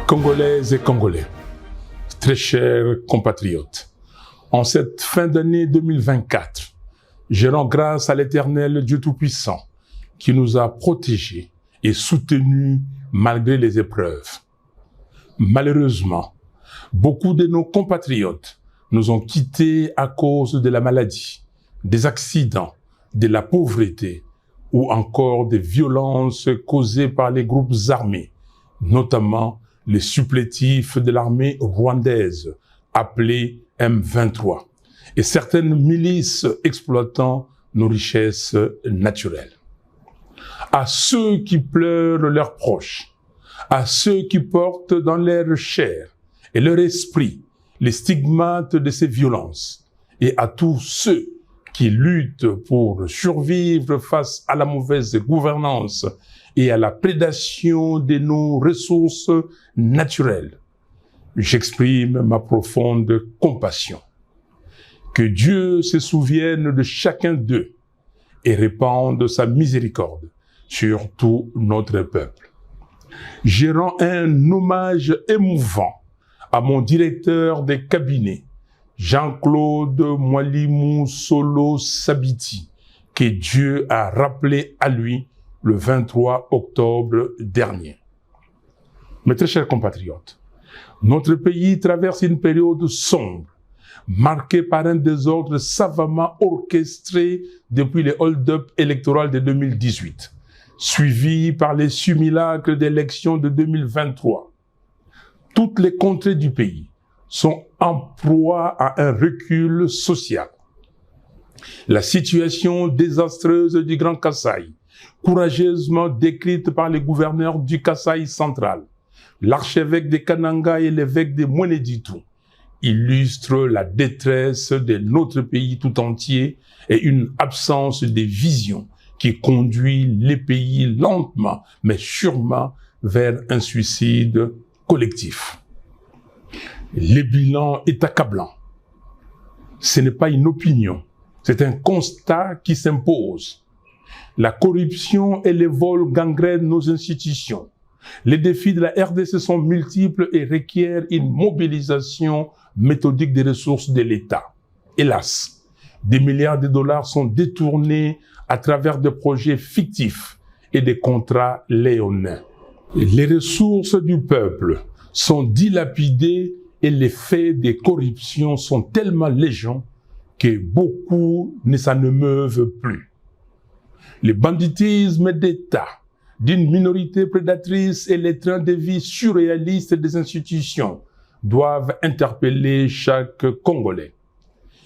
Congolaises et Congolais, très chers compatriotes, en cette fin d'année 2024, je rends grâce à l'Éternel Dieu Tout-Puissant qui nous a protégés et soutenus malgré les épreuves. Malheureusement, beaucoup de nos compatriotes nous ont quittés à cause de la maladie, des accidents, de la pauvreté ou encore des violences causées par les groupes armés, notamment les supplétifs de l'armée rwandaise, appelée M23, et certaines milices exploitant nos richesses naturelles. À ceux qui pleurent leurs proches, à ceux qui portent dans leur chair et leur esprit les stigmates de ces violences, et à tous ceux qui luttent pour survivre face à la mauvaise gouvernance et à la prédation de nos ressources naturelles, j'exprime ma profonde compassion. Que Dieu se souvienne de chacun d'eux et répande sa miséricorde sur tout notre peuple. Je rends un hommage émouvant à mon directeur de cabinet, Jean-Claude Mwalimou Solo Sabiti, que Dieu a rappelé à lui le 23 octobre dernier. Mes très chers compatriotes, notre pays traverse une période sombre, marquée par un désordre savamment orchestré depuis les hold-up électoraux de 2018, suivi par les simulacres d'élections de 2023. Toutes les contrées du pays sont en proie à un recul social. La situation désastreuse du Grand Kasaï, courageusement décrite par les gouverneurs du Kasaï central, l'archevêque de Kananga et l'évêque de Mweneditu, illustre la détresse de notre pays tout entier et une absence de vision qui conduit les pays lentement mais sûrement vers un suicide collectif. Le bilan est accablant. Ce n'est pas une opinion, c'est un constat qui s'impose. La corruption et les vols gangrènent nos institutions. Les défis de la RDC sont multiples et requièrent une mobilisation méthodique des ressources de l'État. Hélas, des milliards de dollars sont détournés à travers des projets fictifs et des contrats léonins. Les ressources du peuple sont dilapidées et les faits de corruption sont tellement légion que beaucoup ne s'en émeuvent plus. Le banditisme d'État d'une minorité prédatrice et les trains de vie surréalistes des institutions doivent interpeller chaque Congolais.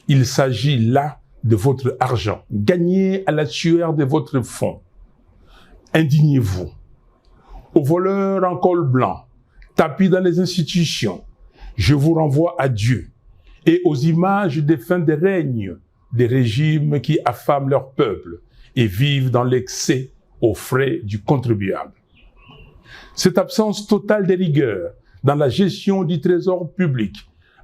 Il s'agit là de votre argent, gagné à la sueur de votre fonds. Indignez-vous. Aux voleurs en col blanc, tapis dans les institutions, je vous renvoie à Dieu et aux images des fins de règne des régimes qui affament leur peuple et vivent dans l'excès aux frais du contribuable. Cette absence totale de rigueur dans la gestion du trésor public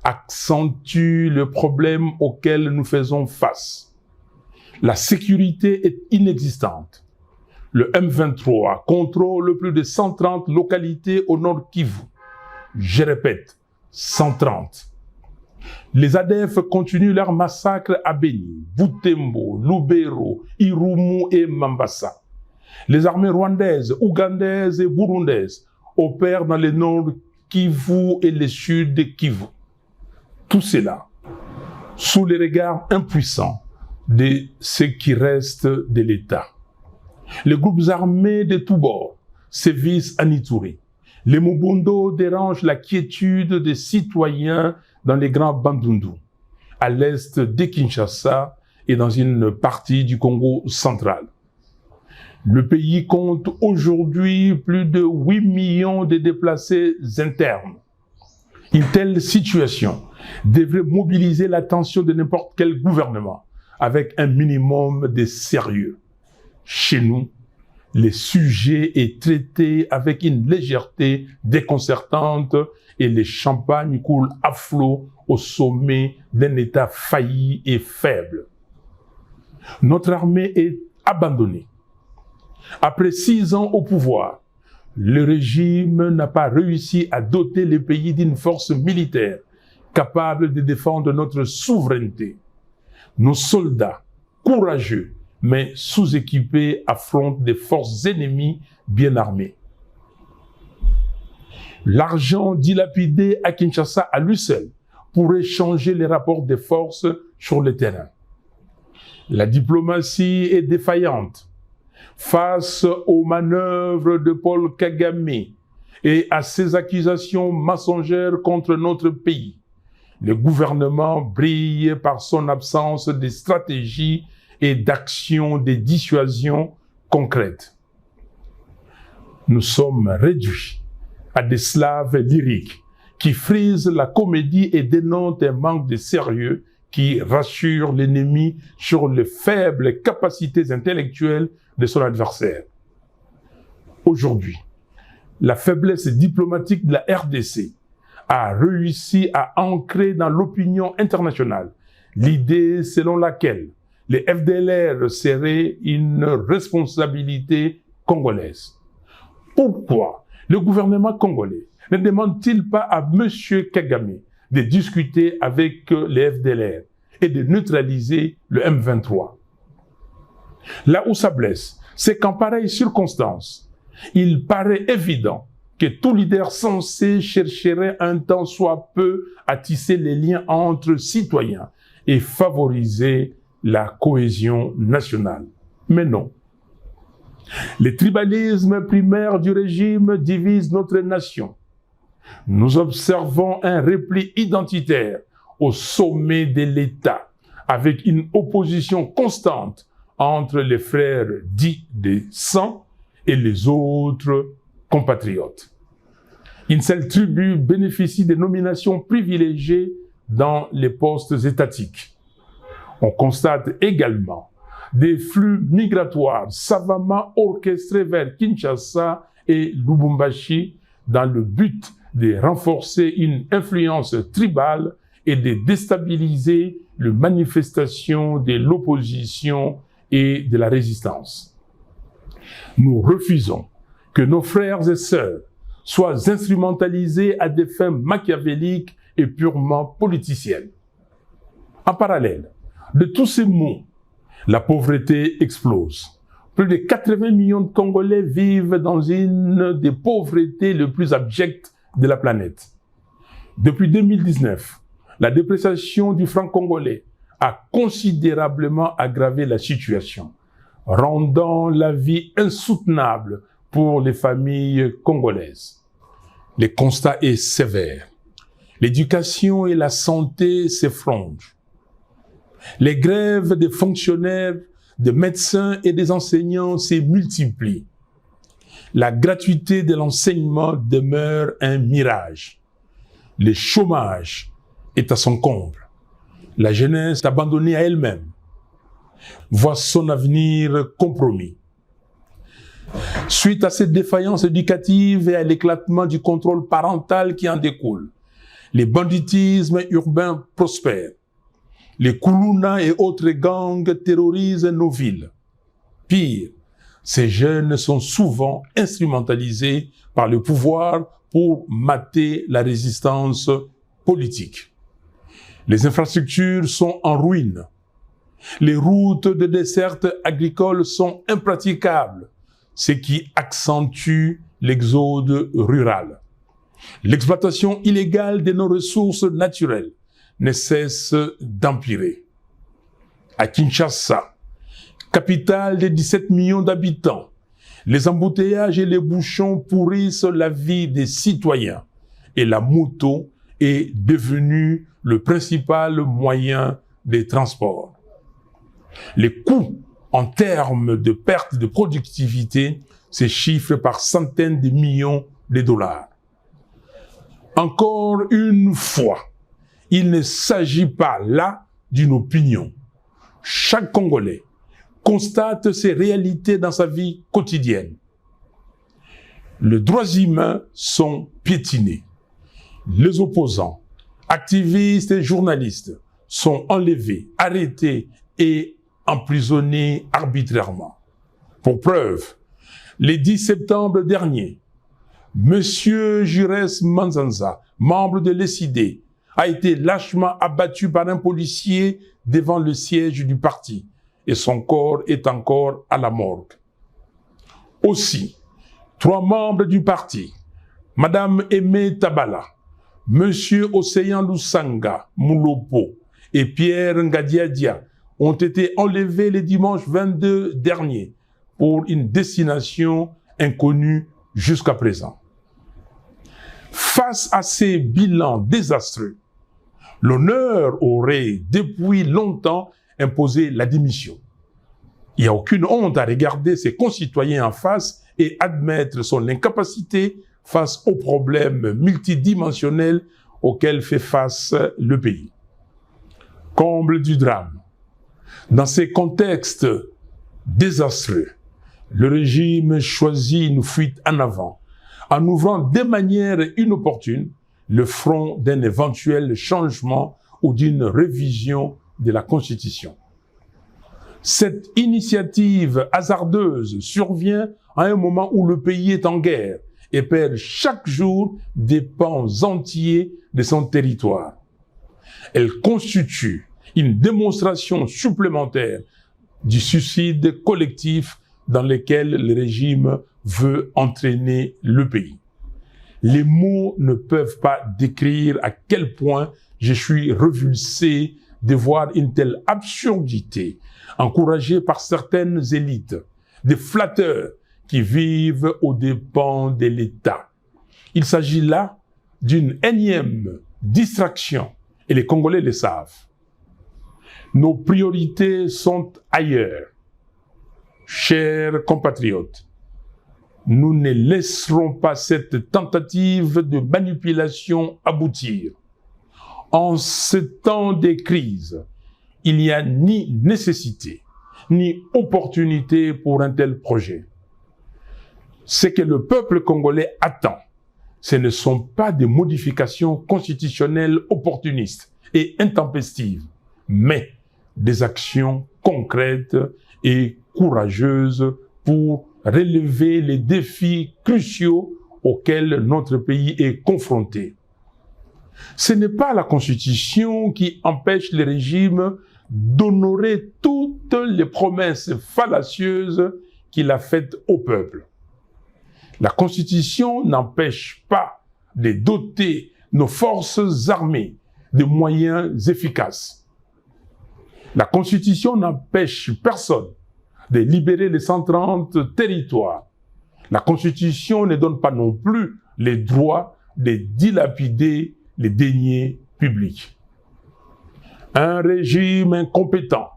accentue le problème auquel nous faisons face. La sécurité est inexistante. Le M23 contrôle plus de 130 localités au nord Kivu. Je répète, 130. Les ADF continuent leur massacre à Beni, Butembo, Lubero, Irumu et Mambasa. Les armées rwandaises, ougandaises et burundaises opèrent dans le nord Kivu et le sud Kivu. Tout cela sous les regards impuissants de ce qui reste de l'État. Les groupes armés de tous bords sévissent à Ituri. Les Mobundo dérangent la quiétude des citoyens dans les grands Bandundu, à l'est de Kinshasa et dans une partie du Congo central. Le pays compte aujourd'hui plus de 8 millions de déplacés internes. Une telle situation devrait mobiliser l'attention de n'importe quel gouvernement avec un minimum de sérieux. Chez nous, le sujet est traité avec une légèreté déconcertante et le champagne coule à flot au sommet d'un État failli et faible. Notre armée est abandonnée. Après 6 ans au pouvoir, le régime n'a pas réussi à doter les pays d'une force militaire capable de défendre notre souveraineté. Nos soldats, courageux, mais sous-équipés, affrontent des forces ennemies bien armées. L'argent dilapidé à Kinshasa à lui seul pourrait changer les rapports des forces sur le terrain. La diplomatie est défaillante face aux manœuvres de Paul Kagame et à ses accusations mensongères contre notre pays. Le gouvernement brille par son absence de stratégie et d'action de dissuasion concrètes. Nous sommes réduits à des slaves lyriques qui frisent la comédie et dénoncent un manque de sérieux qui rassure l'ennemi sur les faibles capacités intellectuelles de son adversaire. Aujourd'hui, la faiblesse diplomatique de la RDC a réussi à ancrer dans l'opinion internationale l'idée selon laquelle les FDLR seraient une responsabilité congolaise. Pourquoi le gouvernement congolais ne demande-t-il pas à M. Kagame de discuter avec les FDLR et de neutraliser le M23? Là où ça blesse, c'est qu'en pareille circonstance, il paraît évident que tout leader censé chercherait un temps soit peu à tisser les liens entre citoyens et favoriser la cohésion nationale. Mais non. Les tribalismes primaires du régime divisent notre nation. Nous observons un repli identitaire au sommet de l'État, avec une opposition constante entre les frères dits de sang et les autres compatriotes. Une seule tribu bénéficie de nominations privilégiées dans les postes étatiques. On constate également des flux migratoires savamment orchestrés vers Kinshasa et Lubumbashi dans le but de renforcer une influence tribale et de déstabiliser les manifestations de l'opposition et de la résistance. Nous refusons que nos frères et sœurs soient instrumentalisés à des fins machiavéliques et purement politiciennes. En parallèle de tous ces maux, la pauvreté explose. Plus de 80 millions de Congolais vivent dans une des pauvretés les plus abjectes de la planète. Depuis 2019, la dépréciation du franc congolais a considérablement aggravé la situation, rendant la vie insoutenable pour les familles congolaises. Le constat est sévère. L'éducation et la santé s'effondrent. Les grèves des fonctionnaires, des médecins et des enseignants se multiplient. La gratuité de l'enseignement demeure un mirage. Le chômage est à son comble. La jeunesse abandonnée à elle-même voit son avenir compromis. Suite à cette défaillance éducative et à l'éclatement du contrôle parental qui en découle, les banditismes urbains prospèrent. Les Koulouna et autres gangs terrorisent nos villes. Pire, ces jeunes sont souvent instrumentalisés par le pouvoir pour mater la résistance politique. Les infrastructures sont en ruine. Les routes de desserte agricole sont impraticables, ce qui accentue l'exode rural. L'exploitation illégale de nos ressources naturelles ne cesse d'empirer. À Kinshasa, capitale de 17 millions d'habitants, les embouteillages et les bouchons pourrissent la vie des citoyens et la moto est devenue le principal moyen de transport. Les coûts en termes de perte de productivité se chiffrent par centaines de millions de dollars. Encore une fois, il ne s'agit pas là d'une opinion. Chaque Congolais constate ces réalités dans sa vie quotidienne. Les droits humains sont piétinés. Les opposants, activistes et journalistes sont enlevés, arrêtés et emprisonnés arbitrairement. Pour preuve, le 10 septembre dernier, Monsieur Jures Manzanza, membre de l'ESID, a été lâchement abattu par un policier devant le siège du parti et son corps est encore à la morgue. Aussi, 3 membres du parti, Madame Aimé Tabala, Monsieur Océan Lusanga Moulopo et Pierre Ngadiadia ont été enlevés le dimanche 22 dernier pour une destination inconnue jusqu'à présent. Face à ces bilans désastreux, l'honneur aurait depuis longtemps imposé la démission. Il n'y a aucune honte à regarder ses concitoyens en face et admettre son incapacité face aux problèmes multidimensionnels auxquels fait face le pays. Comble du drame. Dans ces contextes désastreux, le régime choisit une fuite en avant, en ouvrant de manière inopportune le front d'un éventuel changement ou d'une révision de la Constitution. Cette initiative hasardeuse survient à un moment où le pays est en guerre et perd chaque jour des pans entiers de son territoire. Elle constitue une démonstration supplémentaire du suicide collectif dans lequel le régime veut entraîner le pays. Les mots ne peuvent pas décrire à quel point je suis révulsé de voir une telle absurdité encouragée par certaines élites, des flatteurs qui vivent aux dépens de l'État. Il s'agit là d'une énième distraction et les Congolais le savent. Nos priorités sont ailleurs. Chers compatriotes, nous ne laisserons pas cette tentative de manipulation aboutir. En ce temps de crise, il n'y a ni nécessité, ni opportunité pour un tel projet. Ce que le peuple congolais attend, ce ne sont pas des modifications constitutionnelles opportunistes et intempestives, mais des actions concrètes et courageuses pour relever les défis cruciaux auxquels notre pays est confronté. Ce n'est pas la Constitution qui empêche le régime d'honorer toutes les promesses fallacieuses qu'il a faites au peuple. La Constitution n'empêche pas de doter nos forces armées de moyens efficaces. La Constitution n'empêche personne de libérer les 130 territoires. La Constitution ne donne pas non plus les droits de dilapider les deniers publics. Un régime incompétent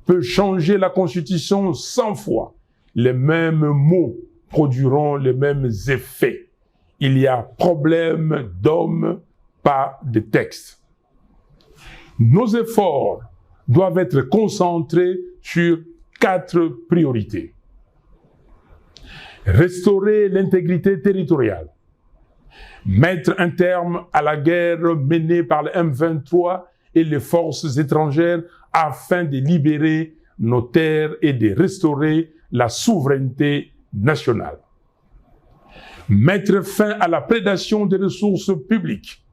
peut changer la Constitution 100 fois. Les mêmes mots produiront les mêmes effets. Il y a problème d'hommes, pas de texte. Nos efforts doivent être concentrés sur 4 priorités. Restaurer l'intégrité territoriale. Mettre un terme à la guerre menée par le M23 et les forces étrangères afin de libérer nos terres et de restaurer la souveraineté nationale. Mettre fin à la prédation des ressources publiques.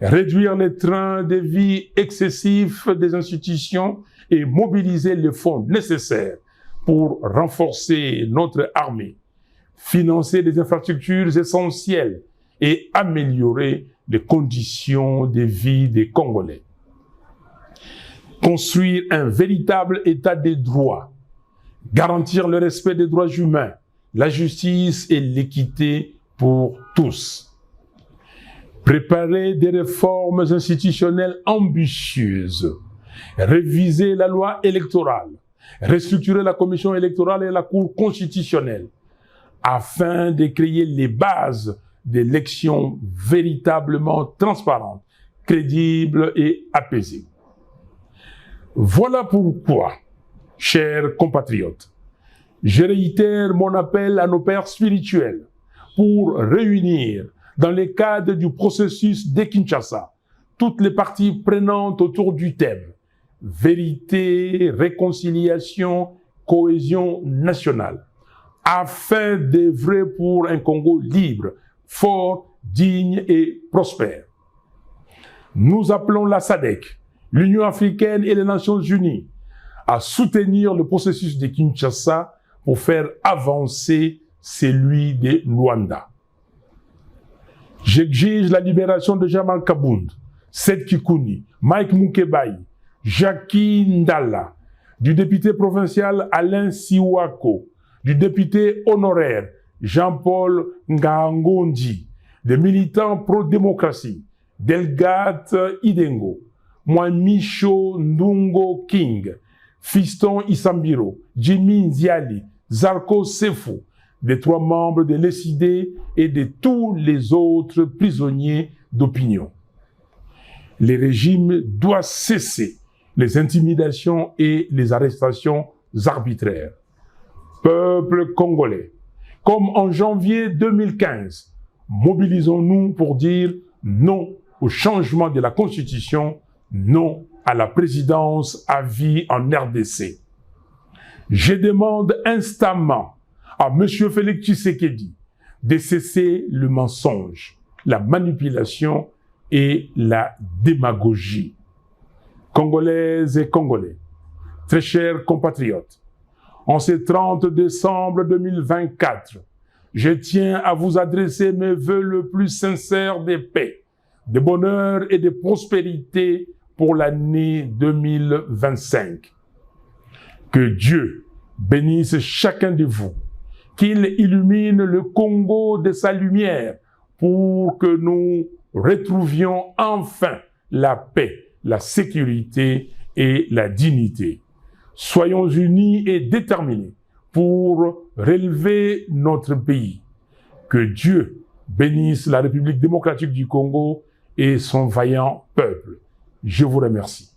Réduire les trains de vie excessifs des institutions et mobiliser les fonds nécessaires pour renforcer notre armée, financer des infrastructures essentielles et améliorer les conditions de vie des Congolais. Construire un véritable état des droits, garantir le respect des droits humains, la justice et l'équité pour tous. Préparer des réformes institutionnelles ambitieuses, réviser la loi électorale, restructurer la commission électorale et la Cour constitutionnelle, afin de créer les bases d'élections véritablement transparentes, crédibles et apaisées. Voilà pourquoi, chers compatriotes, je réitère mon appel à nos pères spirituels pour réunir, dans le cadre du processus de Kinshasa, toutes les parties prenantes autour du thème « Vérité, réconciliation, cohésion nationale » afin d'œuvrer pour un Congo libre, fort, digne et prospère. Nous appelons la SADC, l'Union africaine et les Nations unies à soutenir le processus de Kinshasa pour faire avancer celui de Luanda. J'exige la libération de Jamal Kabound, Seth Kikouni, Mike Mukebai, Jackie Ndala, du député provincial Alain Siwako, du député honoraire Jean-Paul Ngangondi, des militants pro-démocratie, Delgate Idengo, Mwamicho Ndungo King, Fiston Isambiro, Jimmy Nziali, Zarko Sefo, des 3 membres de l'ESID et de tous les autres prisonniers d'opinion. Le régime doit cesser les intimidations et les arrestations arbitraires. Peuple congolais, comme en janvier 2015, mobilisons-nous pour dire non au changement de la Constitution, non à la présidence à vie en RDC. Je demande instamment à M. Félix Tshisekedi de cesser le mensonge, la manipulation et la démagogie. Congolaises et Congolais, très chers compatriotes, en ce 30 décembre 2024, je tiens à vous adresser mes vœux le plus sincères de paix, de bonheur et de prospérité pour l'année 2025. Que Dieu bénisse chacun de vous, qu'il illumine le Congo de sa lumière pour que nous retrouvions enfin la paix, la sécurité et la dignité. Soyons unis et déterminés pour relever notre pays. Que Dieu bénisse la République démocratique du Congo et son vaillant peuple. Je vous remercie.